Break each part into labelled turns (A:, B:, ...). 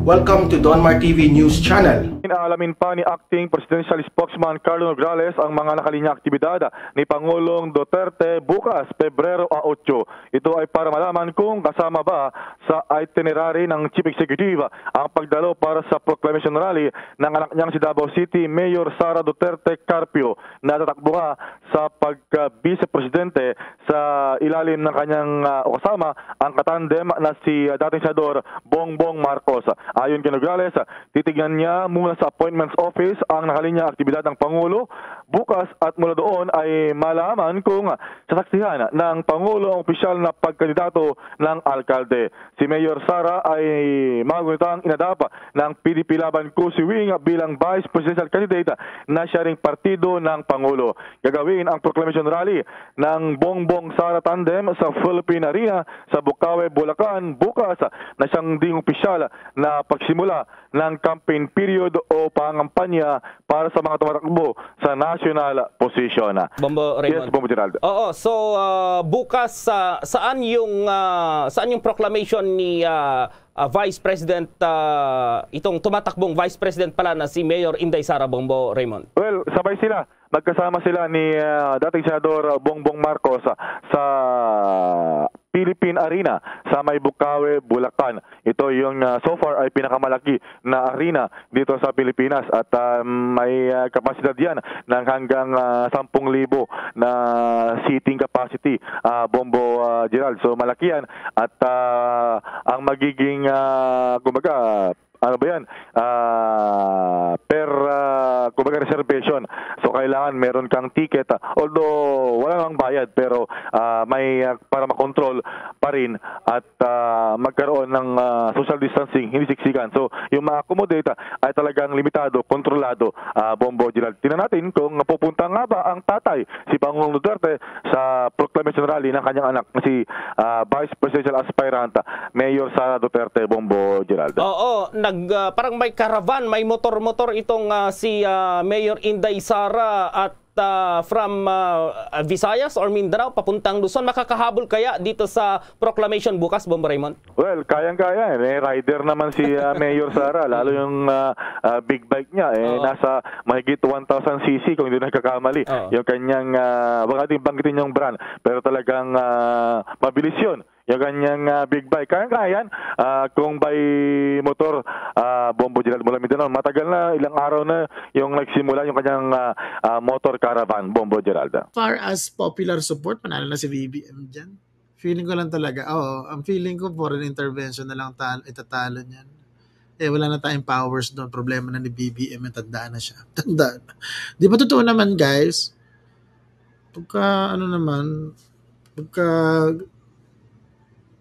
A: Welcome to Donmar TV News Channel.
B: Inaalamin pa ni Acting Presidential Spokesman Carlo Nograles ang mga nakalinya aktibidad ni Pangulong Duterte bukas, Pebrero 8. Ito ay para malaman kung kasama ba sa itinerary ng Chief Executive ang pagdalo para sa proclamation rally ng anak niyang si Davao City Mayor Sara Duterte Carpio na tatakbo nga sa pagka-Vice Presidente sa ilalim ng kanyang o kasama ang katandem na si dating Senador Bongbong Marcos. Ayon kay Nograles, titignan niya muna sa Appointments Office ang nakalinya aktibidad ng Pangulo bukas at mula doon ay malaman kung sasaksihan ng Pangulo ang opisyal na pagkandidato ng alkalde. Si Mayor Sara ay magunitang inadapa ng PDP Laban Kusiwing bilang Vice Presidential Candidate na siya ring partido ng Pangulo. Gagawin ang proclamation rally ng Bongbong Sara Tandem sa Philippine Arena sa Bukawe, Bulacan bukas na siyang ding opisyal na pagsimula ng campaign period o pangampanya para sa mga tumatakbo sa national position.
C: Bombo Raymond.
B: Yes, Bombo Gerald.
C: Oo, so bukas saan yung proclamation ni Vice President itong tumatakbong Vice President pala na si Mayor Inday Sara, Bombo Raymond?
B: Well, sabay sila. Magkasama sila ni dating Senador Bongbong Marcos sa Philippine Arena sa may Bukawe, Bulacan. Ito yung so far ay pinakamalaki na arena dito sa Pilipinas at may kapasidad yan ng hanggang 10,000 na seating capacity, Bombo Gerald. So malaki yan at ang magiging kumbaga ano ba yan? Kumbaga reservation. So kailangan meron kang ticket. Although wala nang bayad pero may para makontrol pa rin at magkaroon ng social distancing, hindi siksikan. So yung ma-accommodate ay talagang limitado, kontrolado, Bombo Gerald. Tingnan natin kung pupunta nga ba ang tatay, si Pangulong Duterte, sa proclamation rally ng kanyang anak na si Vice Presidential Aspirant Mayor Sara Duterte, Bombo Gerald.
C: Oo, parang may caravan, may motor-motor itong si Mayor Inday Sara at from Visayas or Mindanao papuntang Luzon. Makakahabol kaya dito sa proclamation bukas, Bombo Raymond? Well,
B: kayang-kaya. Rider naman si Mayor Sara, lalo yung big bike niya. Nasa mahigit 1,000cc kung hindi nagkakamali. Yung kanyang, baka din banggitin yung brand, pero talagang mabilis yun. Yung kanyang big bike. Kaya-kaya yan. Kung by motor, Bombo Gerald mula Mindanao, matagal na, ilang araw na yung nagsimula yung kanyang motor caravan, Bombo Gerald.
D: Far as popular support, panalo na si BBM dyan. Feeling ko lang talaga, ang feeling ko foreign intervention na lang itatalo niyan. Wala na tayong powers doon. Problema na ni BBM, tandaan na siya. Tandaan. Di ba totoo naman, guys? Pagka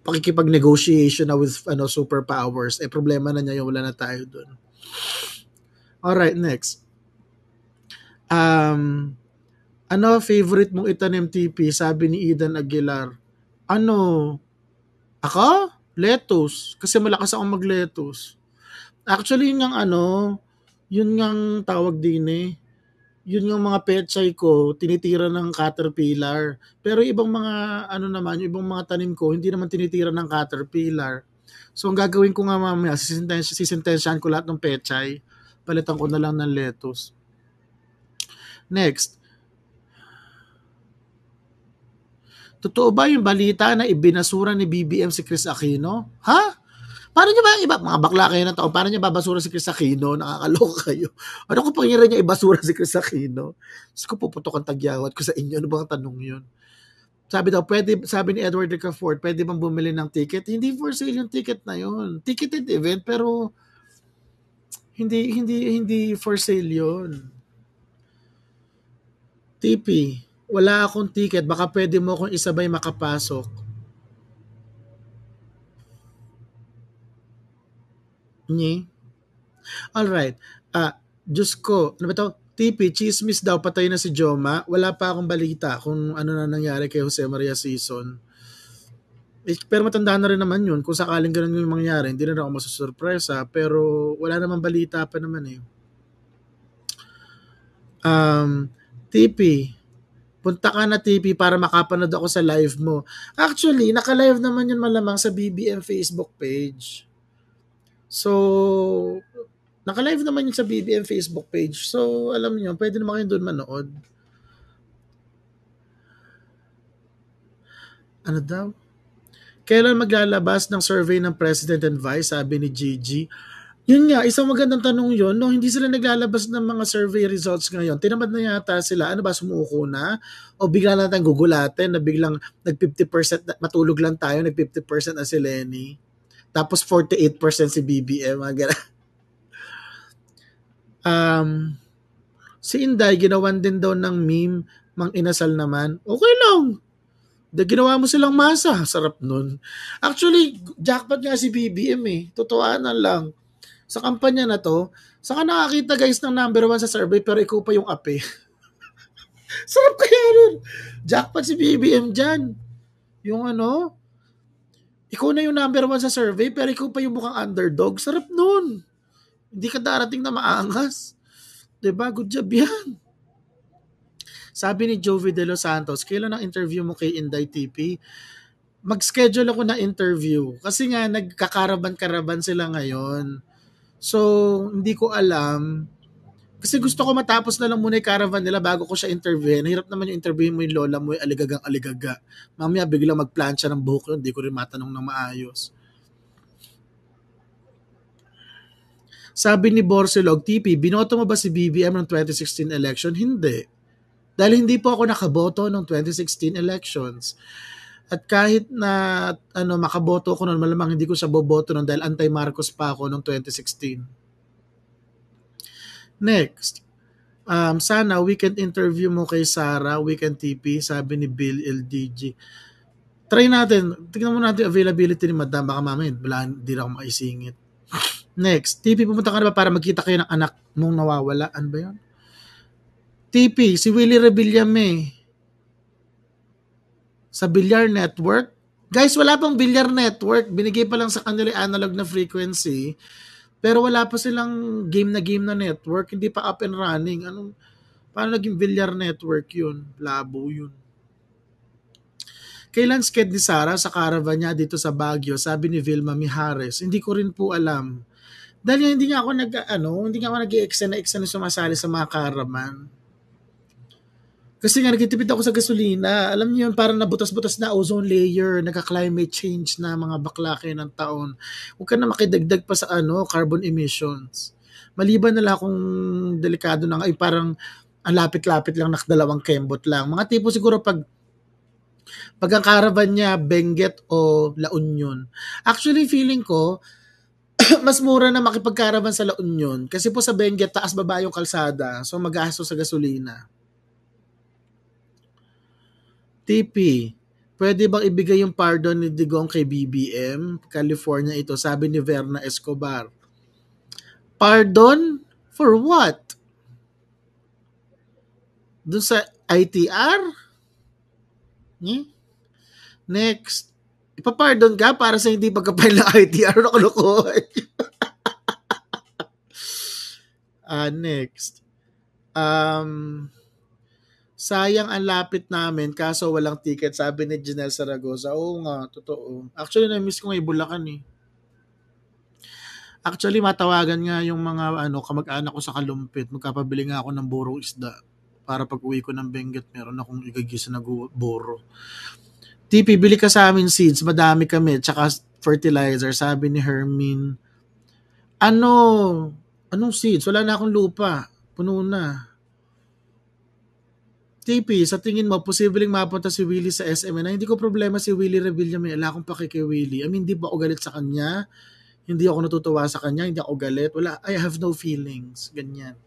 D: pakikipag-negotiation na with superpowers, problema na niya yung wala na tayo doon. Alright, next. Favorite mong itanim, TP? Sabi ni Eden Aguilar. Ako? Lettuce. Kasi malakas akong mag-lettuce. Actually, yun ngang tawag din yun yung mga pechay ko, tinitira ng caterpillar. Pero ibang mga, yung ibang mga tanim ko, hindi naman tinitira ng caterpillar. So, ang gagawin ko nga mamaya, sisintensyahan ko lahat ng pechay, palitan ko na lang ng lettuce. Next. Totoo ba yung balita na ibinasura ni BBM si Chris Aquino? Ha? Paano niya ba mga bakla kayo na tao, paano niya babasura si Chris Aquino? Nakakaloka kayo. Ano kung pangyayari niya ibasura si Chris Aquino? Tapos ko puputok ang tagyawat ko sa inyo. Ano bang tanong yun? Sabi ni Edward Ricafort, pwede bang bumili ng ticket? Hindi for sale yung ticket na yun. Ticketed event, pero hindi for sale yun. TP, wala akong ticket. Baka pwede mo akong isabay makapasok. Alright. Diyos ko, ano ba ito? TP, chismis daw, patay na si Joma. Wala pa akong balita kung ano na nangyari kay Jose Maria Sison. Pero matandaan na rin naman yun. Kung sakaling ganun yung mangyari, hindi na ako masusurpresa. Pero wala naman balita pa naman TP, punta ka na TP para makapanood ako sa live mo. Actually, naka-live naman yun malamang sa BBM Facebook page. So, naka-live naman yun sa BBM Facebook page. So, alam niyo, pwede naman kayo doon manood. Ano daw? Kailan maglalabas ng survey ng President and Vice, sabi ni Gigi. Yun nga, isang magandang tanong yun. No, hindi sila naglalabas ng mga survey results ngayon. Tinamad na yata sila. Ano ba, sumuko na? O bigla na tayong gugulatin na biglang nag-50%, matulog lang tayo, nag-50% na si Lenny. Tapos 48% si BBM. Si Inday, ginawan din daw ng meme, mang inasal naman. Okay lang. Ginawa mo silang masa. Sarap nun. Actually, jackpot nga si BBM eh. Totoanan lang. Sa kampanya na to, saka nakakita guys ng number 1 sa survey pero ikaw pa yung ape. Sarap kaya nun. Jackpot si BBM dyan. Yung ano, ikaw na yung number 1 sa survey pero ikaw pa yung mukhang underdog. Sarap nun. Hindi ka darating na maangas. Diba? Good job yan. Sabi ni Jovi De Los Santos, kailan ang interview mo kay Inday TP? Mag-schedule ako na interview. Kasi nga, nagkakaraban-karaban sila ngayon. So, hindi ko alam. Kasi gusto ko matapos na lang muna yung caravan nila bago ko siya interviewin. Hirap naman yung interview mo yung lola mo, yung aligagang-aligaga. Mamaya biglang mag-plancha ng buhok yun, hindi ko rin matanong ng maayos. Sabi ni Borsilog, TP, binoto mo ba si BBM ng 2016 election? Hindi. Dahil hindi po ako nakaboto ng 2016 elections. At kahit na makaboto ko noon, malamang hindi ko siya boboto noon dahil anti-Marcos pa ako noong 2016. Next. Sana weekend interview mo kay Sarah, weekend TP, sabi ni Bill LDG. Try natin. Tingnan mo natin availability ni Madam. Baka mamaya, hindi na ako maisingit. Next. TP, pumunta ka na ba para magkita kayo ng anak mong nawawala? Ano ba yun? TP, si Willie Rebillame sa Billiar Network. Guys, wala pang Billiar Network. Binigay pa lang sa kanila analog na frequency. Pero wala pa silang game na network. Hindi pa up and running. Paano naging Billiar Network yun? Labo yun. Kailan sked ni Sarah sa caravan niya dito sa Baguio? Sabi ni Vilma Mijares. Hindi ko rin po alam. Dahil hindi nga ako nag-extend na sumasali sa mga caravan. Kasi nga nagtitipid ako sa gasolina. Alam niyo yun, parang nabutas-butas na ozone layer, nagka-climate change na mga bakla kayo ng taon. Huwag ka na makidagdag pa sa carbon emissions. Maliban na lang kung delikado na parang ang lapit-lapit lang nakadalawang kembot lang. Mga tipo siguro pag ang caravan niya, Benguet o La Union. Actually, feeling ko, mas mura na makipag-caravan sa La Union. Kasi po sa Benguet, taas baba yung kalsada. So mag-aso sa gasolina. TP, pwede bang ibigay yung pardon ni Digong kay BBM? California ito, sabi ni Verna Escobar. Pardon? For what? Doon sa ITR? Next. Ipapardon ka para sa hindi pagkapail ng ITR? Nakalokohan. Next. Sayang ang lapit namin kaso walang ticket, sabi ni Janelle Zaragoza. Oo nga, totoo. Actually, na-miss ko nga yung Bulacan eh. Actually, matawagan nga yung mga kamag-anak ko sa Kalumpit. Magkapabili nga ako ng burong isda para pag uwi ko ng Benguet, meron akong igagisa na buro. TP, bili ka sa amin seeds. Madami kami. Tsaka fertilizer, sabi ni Hermine. Anong seeds? Wala na akong lupa. Puno na. TP, sa tingin mo, posibleng mapunta si Willie sa SM na hindi ko problema si Willie Rebillame. Wala akong paki kay Willie. I mean, hindi ba ako galit sa kanya? Hindi ako natutuwa sa kanya. Hindi ako galit. Wala. I have no feelings. Ganyan.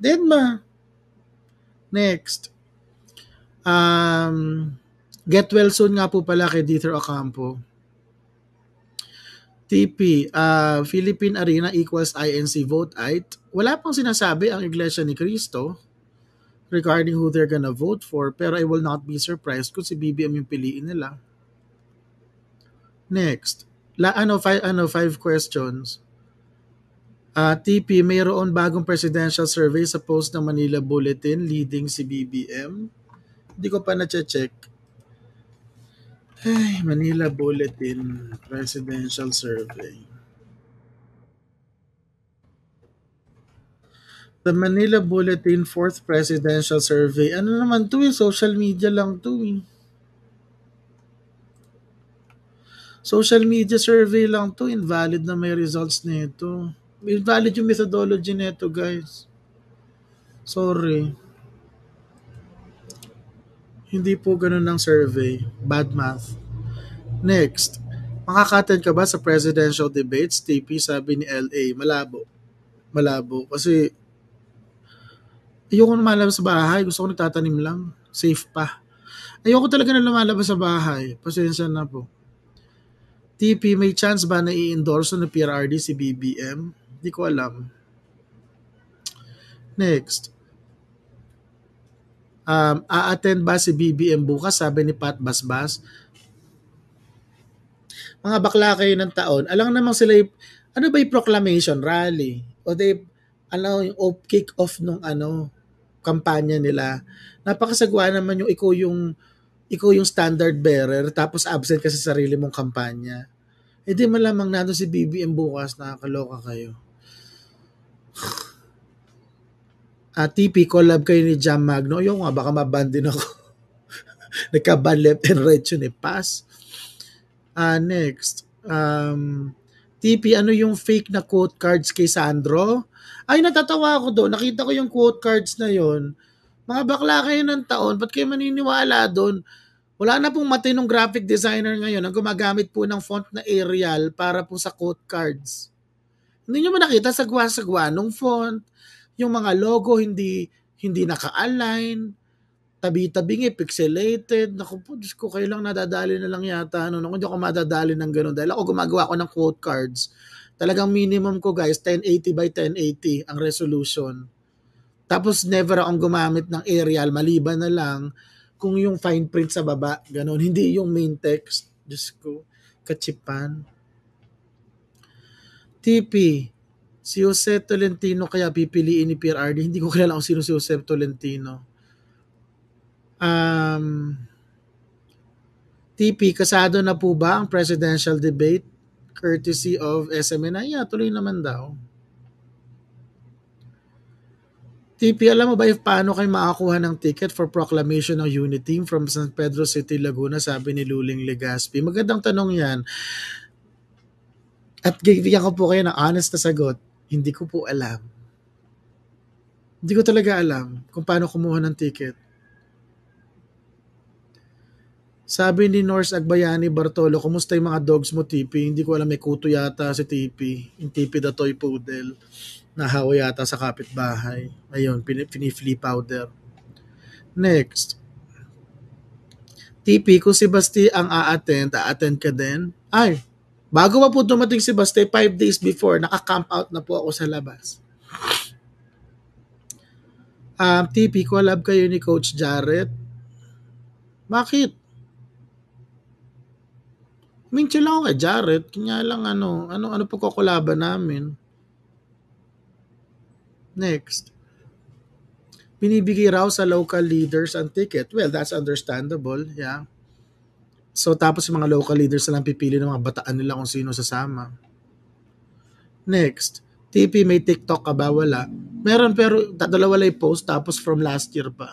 D: Then Next. Get well soon nga po pala kay Dieter Ocampo. TP, Philippine Arena equals INC vote IT. Wala pang sinasabi ang Iglesia ni Cristo regarding who they're gonna vote for, pero I will not be surprised kung si BBM yung piliin nila. Next. Five questions. TP, mayroon bagong presidential survey sa post ng Manila Bulletin leading si BBM. Hindi ko pa na-check. Manila Bulletin presidential survey. The Manila Bulletin 4th Presidential Survey. Ano naman to social media lang to Social media survey lang to, invalid na may results nito. Invalid yung methodology nito, guys. Sorry. Hindi po ganun ang survey. Bad math. Next. Makaka-attend ka ba sa presidential debates? TP, sabi ni LA. Malabo. Malabo. Kasi ayoko na lumalabas sa bahay. Gusto ko nagtatanim lang. Safe pa. Ayoko talaga na lumalabas sa bahay. Pasensya na po. TP, may chance ba na i-endorse ng PRRD si BBM? Hindi ko alam. Next. A-attend ba si BBM bukas? Sabi ni Pat Basbas. Mga bakla kayo ng taon. Alam namang sila ano ba yung proclamation rally? O yung kick-off nung kampanya nila. Napakasagwa naman yung ikaw yung standard bearer tapos absent ka sa sarili mong kampanya. Di malamang nandun si BBM bukas, nakakaloka kayo. TP, collab kayo ni Jam Magno. Yung nga, baka maban din ako. Nagka-ban left and right yun pass. Next. TP, ano yung fake na quote cards kay Sandro? Ay, natatawa ako doon. Nakita ko yung quote cards na yon. Mga bakla kayo ng taon, ba't kayo maniniwala doon? Wala na pong matinong graphic designer ngayon ang gumagamit po ng font na Arial para po sa quote cards. Hindi nyo ba nakita sagwa-sagwa nung font? Yung mga logo hindi naka-align, tabi-tabi pixelated. Naku po, Diyos ko, kayo lang nadadali na lang yata. Hindi ako madadali ng gano'n. Dahil ako gumagawa ko ng quote cards. Talagang minimum ko, guys, 1080 by 1080 ang resolution. Tapos never akong gumamit ng Arial, maliban na lang kung yung fine print sa baba, gano'n. Hindi yung main text. Diyos ko, kachipan. TP, si Jose Tolentino kaya pipiliin ni PRRD. Hindi ko kilala kung sino si Jose Tolentino. TP, kasado na po ba ang presidential debate courtesy of SMNI? Yeah, tuloy naman daw. TP, alam mo ba paano kayo makakuha ng ticket for proclamation ng unity from San Pedro City, Laguna? Sabi ni Luling Legaspi. Magandang tanong yan. At bigyan ko po kayo ng honest na sagot. Hindi ko po alam. Hindi ko talaga alam kung paano kumuha ng ticket. Sabi ni Norse Agbayani Bartolo, kumusta yung mga dogs mo, TP? Hindi ko alam, may kuto yata si TP. Yung TP the toy poodle. Nahawa yata sa kapitbahay. Ayun, piniflea powder. Next. TP, kung si Basti ang a-attend ka din? Ay, bago pa po dumating si Basti, 5 days before, naka-camp out na po ako sa labas. TP, collab kayo ni Coach Jarrett? Bakit? Chill lang ako kay Jarrett. Kanya lang ano pagkukulaban namin. Next. Binibigay raw sa local leaders ang ticket. Well, that's understandable. Yeah. So, tapos yung mga local leaders na lang pipili ng mga bataan nila kung sino sasama. Next. TP, may TikTok ka ba? Wala. Meron pero dalawa lang post tapos from last year pa.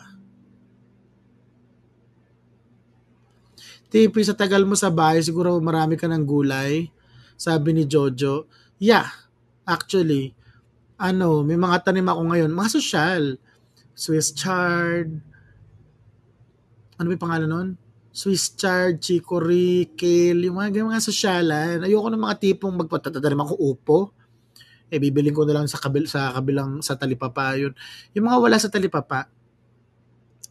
D: TP, sa tagal mo sa bahay, siguro marami ka ng gulay. Sabi ni Jojo. Yeah, actually. May mga tanim ako ngayon. Mga sosyal. Swiss chard. Ano ba yung pangalan nun? Swiss chard, chicory, kale, yung mga sosyalan. Ayoko ng mga tipong magpatatanim ako upo. Bibiling ko na lang sa kabilang sa talipapa yun. Yung mga wala sa talipapa,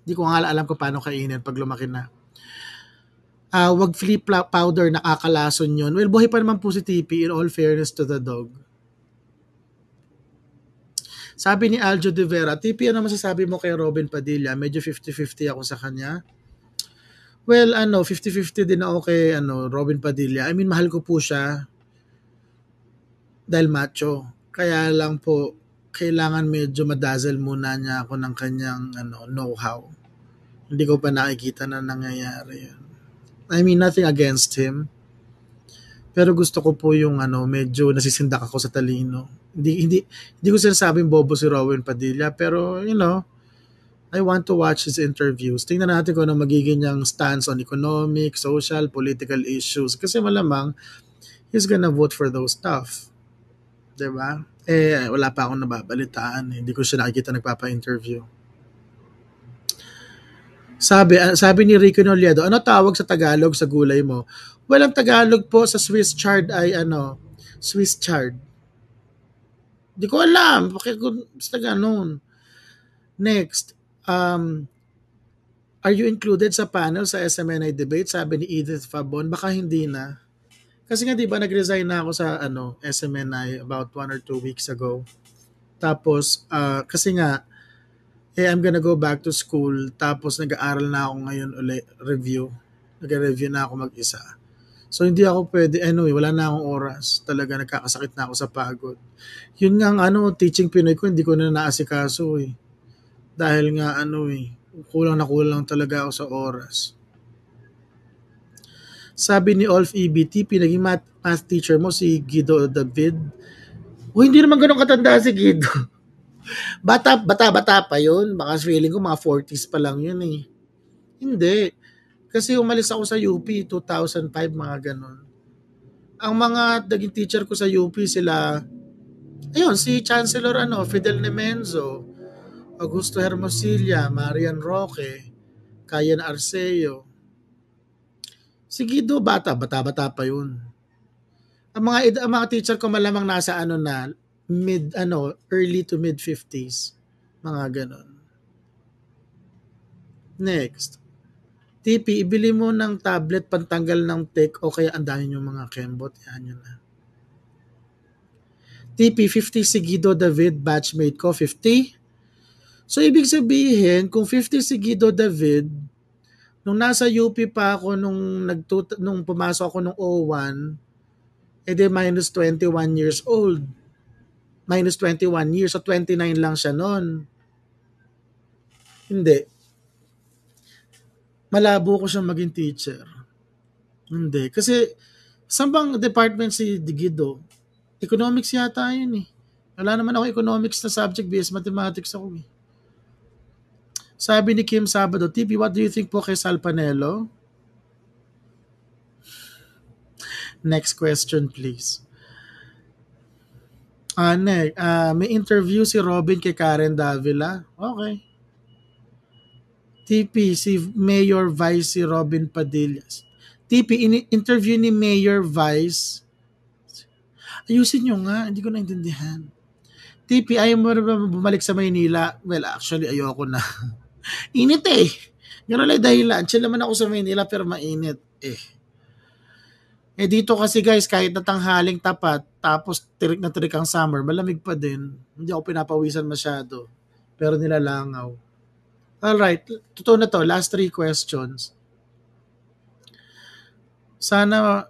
D: hindi ko nga alam kung paano kainin pag lumaki na. Wag flea powder, nakakalason yun. Well, buhay pa naman po si TP in all fairness to the dog. Sabi ni Aljo de Vera, TP, ano masasabi mo kay Robin Padilla? Medyo 50-50 ako sa kanya. Well, 50-50 din ako kay Robin Padilla. I mean, mahal ko po siya dahil macho. Kaya lang po, kailangan medyo madazzle muna niya ako ng kanyang know-how. Hindi ko pa nakikita na nangyayari yun. I mean, nothing against him. Pero gusto ko po yung medyo nasisindak ako sa talino. Hindi ko sinasabing bobo si Rowan Padilla, pero I want to watch his interviews. Tingnan natin kung ano magiging niyang stance on economic, social, political issues. Kasi malamang, he's gonna vote for those stuff. Diba? Wala pa akong nababalitaan. Hindi ko siya nakikita nagpapa-interview. Sabi ni Rico Noliedo, ano tawag sa Tagalog sa gulay mo? Well, ang Tagalog po sa Swiss chard ay Swiss chard. Di ko alam. Bakit basta ganun. Next, are you included sa panel sa SMNI debate? Sabi ni Edith Fabon, baka hindi na. Kasi nga 'di ba nag-resign na ako sa SMNI about 1 or 2 weeks ago. Tapos kasi nga I'm gonna go back to school, tapos nag-aaral na ako ngayon ulit, nag-review na ako mag-isa. So hindi ako pwede, wala na akong oras. Talaga nagkakasakit na ako sa pagod. Yun nga teaching Pinoy ko, hindi ko na naasikaso eh. Dahil nga kulang talaga ako sa oras. Sabi ni Olf EBT, pinaging math teacher mo si Guido David. Hindi naman ganun katanda si Guido. Bata pa yun. Baka feeling ko mga 40s pa lang yun eh. Hindi. Kasi umalis ako sa UP 2005, mga ganun. Ang mga naging teacher ko sa UP sila, si Chancellor Fidel Nemenzo, Augusto Hermosilla, Marian Roque, Kayan Arceo. Si Guido, bata pa yun. Ang mga teacher ko malamang nasa early to mid 50s. Mga ganon. Next. TP, ibili mo ng tablet pantanggal ng tick o kaya andahin yung mga kembot. Yan yun na. TP, 50 si Guido David, batchmate ko, 50. So, ibig sabihin, kung 50 si Guido David, nung nasa UP pa ako, nung pumasok ako nung 01, minus 21 years old. Minus 21 years, so 29 lang siya noon. Hindi. Malabo ko siyang maging teacher. Hindi. Kasi, saan bang department si Guido? Economics yata yun eh. Wala naman ako economics na subject, BS Mathematics ako eh. Sabi ni Kim Sabado, TP, what do you think po kay Sal Panelo? Next question, please. May interview si Robin kay Karen Davila. Okay. TP, si Mayor Vice si Robin Padilla. TP, interview ni Mayor Vice. Ayusin nyo nga, hindi ko naintindihan. TP, ayaw mo bumalik sa Maynila? Well, actually, ayoko na. Init eh. Gano'n lang dahilan. Chill naman ako sa Maynila pero mainit eh. Dito kasi guys, kahit natanghaling tapat, tapos tirik na tirik ang summer, malamig pa din. Hindi ako pinapawisan masyado. Pero nilalangaw. Alright, totoo na to. Last 3 questions. Sana